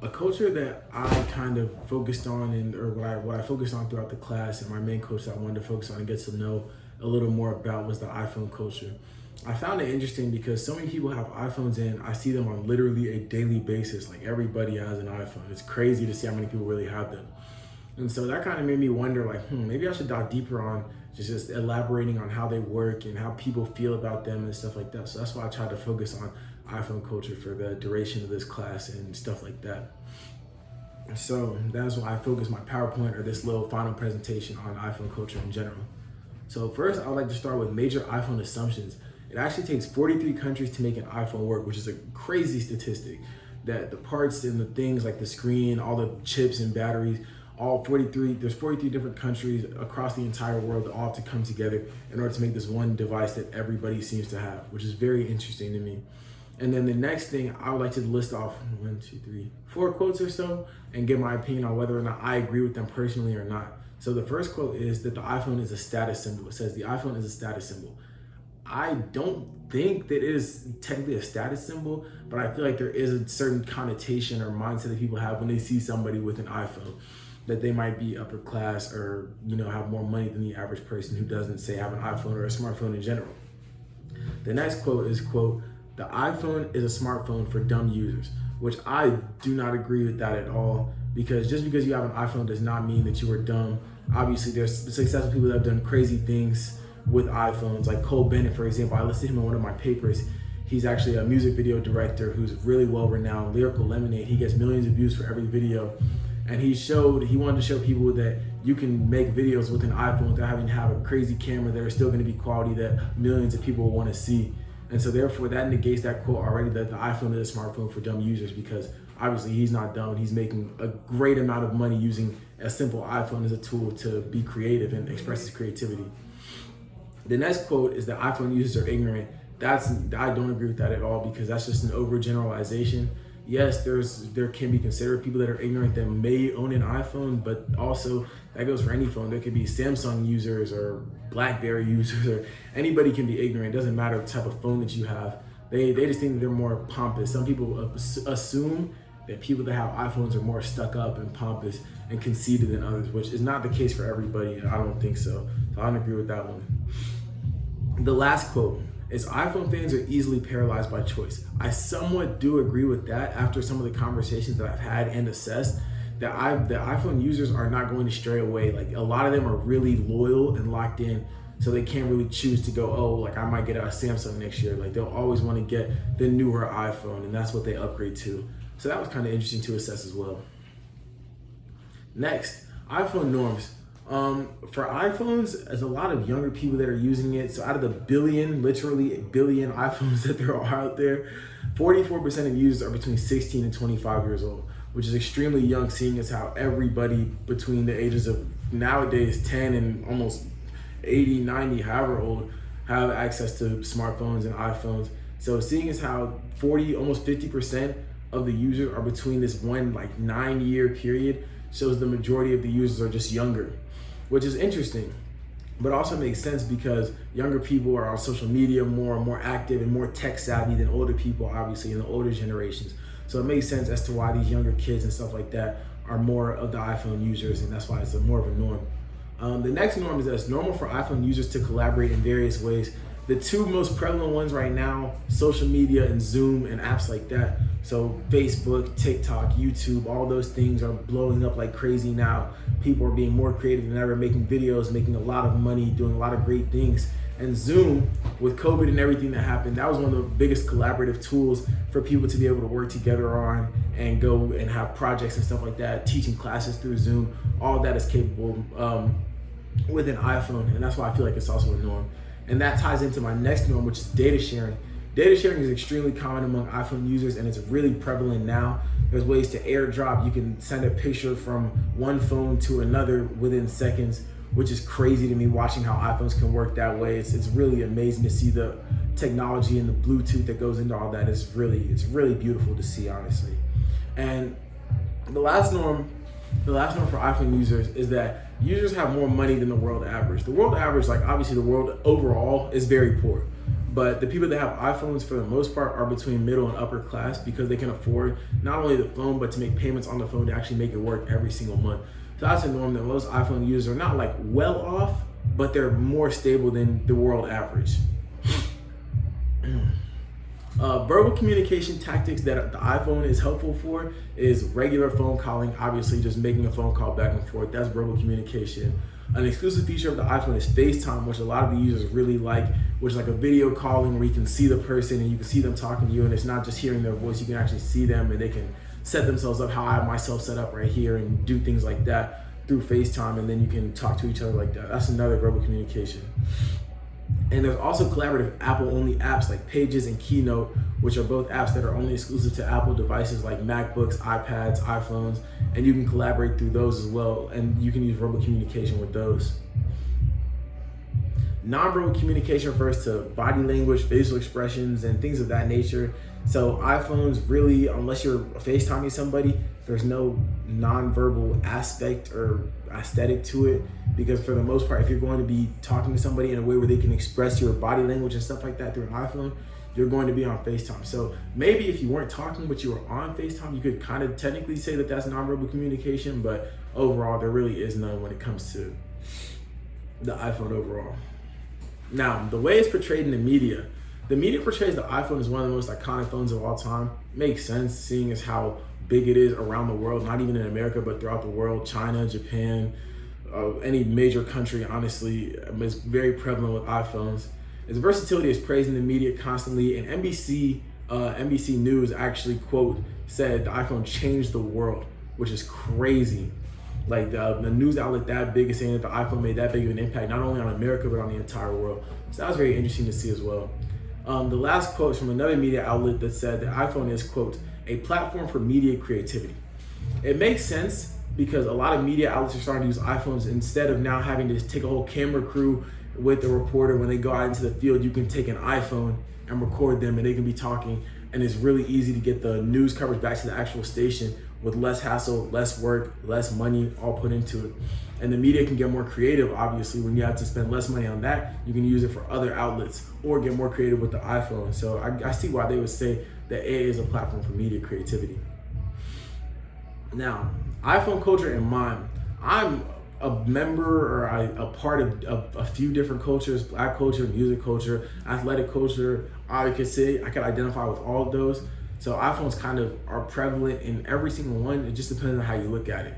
A culture that I kind of focused on, or what I focused on throughout the class, and my main coach that I wanted to focus on and get to know a little more about was the iPhone culture. I found it interesting because so many people have iPhones and I see them on literally a daily basis. Like everybody has an iPhone. It's crazy to see how many people really have them. And so that kind of made me wonder, like, maybe I should dive deeper on just elaborating on how they work and how people feel about them and stuff like that. So that's why I tried to focus on iPhone culture for the duration of this class and stuff like that. So that's why I focused my PowerPoint or this little final presentation on iPhone culture in general. So first, I would like to start with major iPhone assumptions. It actually takes 43 countries to make an iPhone work, which is a crazy statistic. That the parts and the things like the screen, all the chips and batteries, there's 43 different countries across the entire world that all have to come together in order to make this one device that everybody seems to have, which is very interesting to me. And then the next thing, I would like to list off 4 quotes or so and give my opinion on whether or not I agree with them personally or not. So the first quote is that the iPhone is a status symbol. It says the iPhone is a status symbol. I don't think that it is technically a status symbol, but I feel like there is a certain connotation or mindset that people have when they see somebody with an iPhone, that they might be upper class or have more money than the average person who doesn't say have an iPhone or a smartphone in general. The next quote is, quote, "The iPhone is a smartphone for dumb users," which I do not agree with that at all, because just because you have an iPhone does not mean that you are dumb. Obviously, there's successful people that have done crazy things with iPhones, like Cole Bennett, for example. I listed him in one of my papers. He's actually a music video director who's really well renowned, Lyrical Lemonade. He gets millions of views for every video. And he wanted to show people that you can make videos with an iPhone without having to have a crazy camera that are still going to be quality that millions of people will want to see. And so therefore that negates that quote already, that the iPhone is a smartphone for dumb users, because obviously he's not dumb and he's making a great amount of money using a simple iPhone as a tool to be creative and express his creativity. The next quote is that iPhone users are ignorant. I don't agree with that at all, because that's just an overgeneralization. Yes, there can be considered people that are ignorant that may own an iPhone, but also that goes for any phone. There could be Samsung users or BlackBerry users, or anybody can be ignorant. It doesn't matter the type of phone that you have. They just think that they're more pompous. Some people assume that people that have iPhones are more stuck up and pompous and conceited than others, which is not the case for everybody. I don't think so. So I don't agree with that one. The last quote is, "iPhone fans are easily paralyzed by choice." I somewhat do agree with that after some of the conversations that I've had and assessed, that the iPhone users are not going to stray away. Like a lot of them are really loyal and locked in, so they can't really choose to go, oh, like I might get a Samsung next year. Like they'll always want to get the newer iPhone, and that's what they upgrade to. So that was kind of interesting to assess as well. Next, iPhone norms. For iPhones, there's a lot of younger people that are using it. So out of the literally a billion iPhones that there are out there, 44% of users are between 16 and 25 years old, which is extremely young, seeing as how everybody between the ages of nowadays 10 and almost 80, 90, however old, have access to smartphones and iPhones. So seeing as how almost 50% of the users are between this 9-year period, shows the majority of the users are just younger, which is interesting, but also makes sense because younger people are on social media more active and more tech savvy than older people, obviously, in the older generations. So it makes sense as to why these younger kids and stuff like that are more of the iPhone users, and that's why it's more of a norm. The next norm is that it's normal for iPhone users to collaborate in various ways. The two most prevalent ones right now, social media and Zoom and apps like that. So Facebook, TikTok, YouTube, all those things are blowing up like crazy now. People are being more creative than ever, making videos, making a lot of money, doing a lot of great things. And Zoom, with COVID and everything that happened, that was one of the biggest collaborative tools for people to be able to work together on and go and have projects and stuff like that, teaching classes through Zoom. All that is capable with an iPhone, and that's why I feel like it's also a norm. And that ties into my next norm, which is data sharing. Data sharing is extremely common among iPhone users, and it's really prevalent now. There's ways to airdrop. You can send a picture from one phone to another within seconds, which is crazy to me, watching how iPhones can work that way. It's really amazing to see the technology and the Bluetooth that goes into all that. It's really beautiful to see, honestly. And the last norm for iPhone users is that users have more money than the world average. The world average, like obviously the world overall, is very poor. But the people that have iPhones for the most part are between middle and upper class because they can afford not only the phone, but to make payments on the phone to actually make it work every single month. So that's a norm that most iPhone users are not like well off, but they're more stable than the world average. Verbal communication tactics that the iPhone is helpful for is regular phone calling, obviously just making a phone call back and forth. That's verbal communication. An exclusive feature of the iPhone is FaceTime, which a lot of the users really like, which is like a video calling where you can see the person and you can see them talking to you, and it's not just hearing their voice, you can actually see them and they can set themselves up how I have myself set up right here and do things like that through FaceTime, and then you can talk to each other like that. That's another verbal communication. And there's also collaborative Apple-only apps like Pages and Keynote, which are both apps that are only exclusive to Apple devices like MacBooks, iPads, iPhones, and you can collaborate through those as well, and you can use verbal communication with those. Nonverbal communication refers to body language, facial expressions, and things of that nature. So iPhones really, unless you're FaceTiming somebody, there's no nonverbal aspect or aesthetic to it, because for the most part, if you're going to be talking to somebody in a way where they can express your body language and stuff like that through an iPhone, you're going to be on FaceTime. So maybe if you weren't talking but you were on FaceTime, you could kind of technically say that that's nonverbal communication, but overall there really is none when it comes to the iPhone overall. Now, the way it's portrayed in the media portrays the iPhone as one of the most iconic phones of all time. Makes sense, seeing as how big it is around the world, not even in America, but throughout the world. China, Japan, any major country, honestly, is very prevalent with iPhones. Its versatility is praised in the media constantly, and NBC News actually, quote, said the iPhone changed the world, which is crazy. Like the news outlet that big is saying that the iPhone made that big of an impact, not only on America, but on the entire world. So that was very interesting to see as well. The last quote is from another media outlet that said the iPhone is, quote, a platform for media creativity. It makes sense because a lot of media outlets are starting to use iPhones instead of now having to take a whole camera crew with the reporter. When they go out into the field, you can take an iPhone and record them and they can be talking, and it's really easy to get the news coverage back to the actual station with less hassle, less work, less money all put into it. And the media can get more creative, obviously. When you have to spend less money on that, you can use it for other outlets or get more creative with the iPhone. So I see why they would say that it is a platform for media creativity. Now, iPhone culture in mind. I'm a member or a part of a few different cultures: Black culture, music culture, athletic culture. I could identify with all of those. So iPhones kind of are prevalent in every single one. It just depends on how you look at it.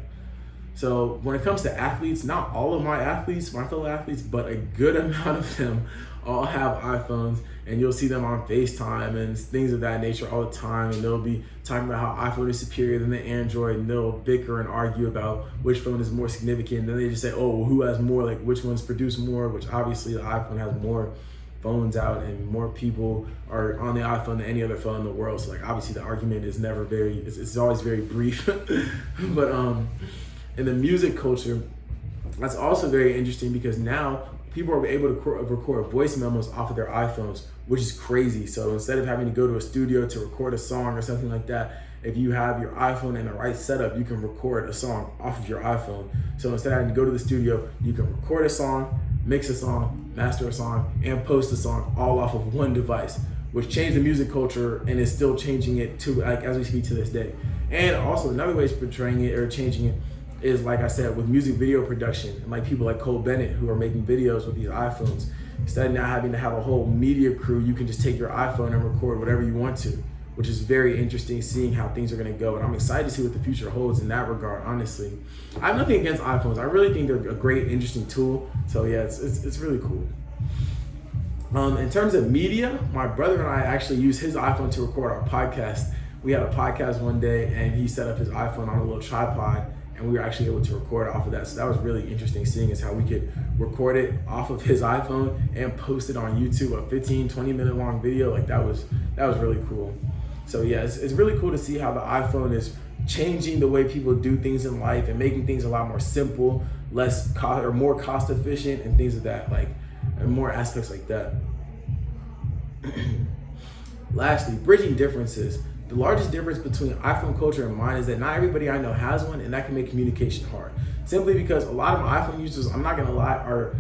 So when it comes to athletes, not all of my fellow athletes, but a good amount of them all have iPhones, and you'll see them on FaceTime and things of that nature all the time, and they'll be talking about how iPhone is superior than the Android, and they'll bicker and argue about which phone is more significant. And then they just say, oh, well, who has more, like which ones produce more, which obviously the iPhone has more phones out and more people are on the iPhone than any other phone in the world. So like obviously the argument is never it's always very brief. But in the music culture, that's also very interesting because now people are able to record voice memos off of their iPhones, which is crazy. So instead of having to go to a studio to record a song or something like that, if you have your iPhone in the right setup, you can record a song off of your iPhone. So instead of having to go to the studio, you can record a song, mix a song, master a song, and post a song all off of one device, which changed the music culture and is still changing it to, like, as we speak to this day. And also another way it's portraying it or changing it is, like I said, with music video production, and like people like Cole Bennett who are making videos with these iPhones. Instead of now having to have a whole media crew, you can just take your iPhone and record whatever you want to, which is very interesting, seeing how things are going to go. And I'm excited to see what the future holds in that regard, honestly. I have nothing against iPhones. I really think they're a great, interesting tool. So yeah, it's really cool. In terms of media, my brother and I actually used his iPhone to record our podcast. We had a podcast one day and he set up his iPhone on a little tripod, and we were actually able to record off of that. So that was really interesting, seeing as how we could record it off of his iPhone and post it on YouTube, a 15-20 minute long video. Like that was really cool. So yeah, it's really cool to see how the iPhone is changing the way people do things in life and making things a lot more simple, more cost efficient, and things of that, like, and more aspects like that. Lastly, bridging differences. The largest difference between iPhone culture and mine is that not everybody I know has one, and that can make communication hard. Simply because a lot of my iPhone users, I'm not gonna lie, are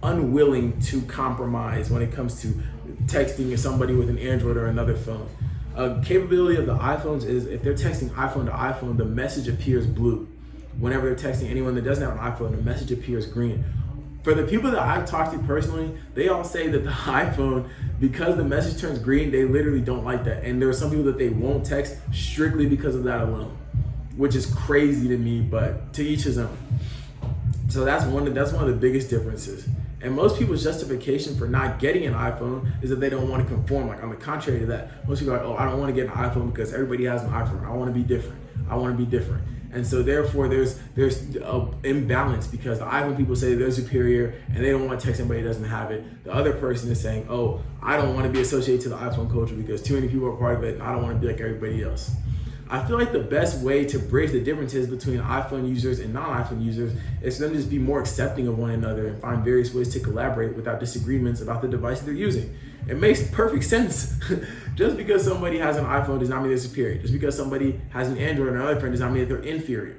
unwilling to compromise when it comes to texting somebody with an Android or another phone. A capability of the iPhones is if they're texting iPhone to iPhone, the message appears blue. Whenever they're texting anyone that doesn't have an iPhone, the message appears green. For the people that I've talked to personally, they all say that the iPhone, because the message turns green, they literally don't like that. And there are some people that they won't text strictly because of that alone, which is crazy to me, but to each his own. So that's one of the biggest differences. And most people's justification for not getting an iPhone is that they don't want to conform. Like on the contrary to that, most people are like, oh, I don't want to get an iPhone because everybody has an iPhone. I want to be different. I want to be different. And so therefore there's an imbalance because the iPhone people say they're superior and they don't want to text somebody that doesn't have it. The other person is saying, oh, I don't want to be associated to the iPhone culture because too many people are part of it and I don't want to be like everybody else. I feel like the best way to bridge the differences between iPhone users and non-iPhone users is for them to just be more accepting of one another and find various ways to collaborate without disagreements about the device they're using. It makes perfect sense. Just because somebody has an iPhone does not mean they're superior. Just because somebody has an Android or another friend does not mean that they're inferior.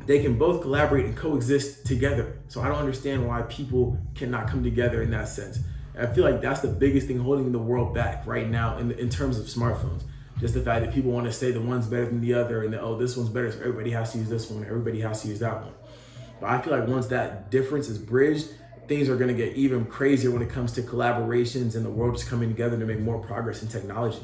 They can both collaborate and coexist together. So I don't understand why people cannot come together in that sense. And I feel like that's the biggest thing holding the world back right now in terms of smartphones. Just the fact that people want to say the one's better than the other and that, oh, this one's better, so everybody has to use this one, everybody has to use that one. But I feel like once that difference is bridged, things are going to get even crazier when it comes to collaborations and the world just coming together to make more progress in technology.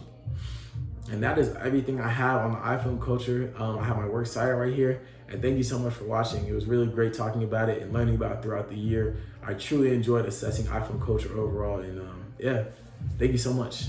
And that is everything I have on the iPhone culture. I have my works cited right here. And thank you so much for watching. It was really great talking about it and learning about it throughout the year. I truly enjoyed assessing iPhone culture overall. And yeah, thank you so much.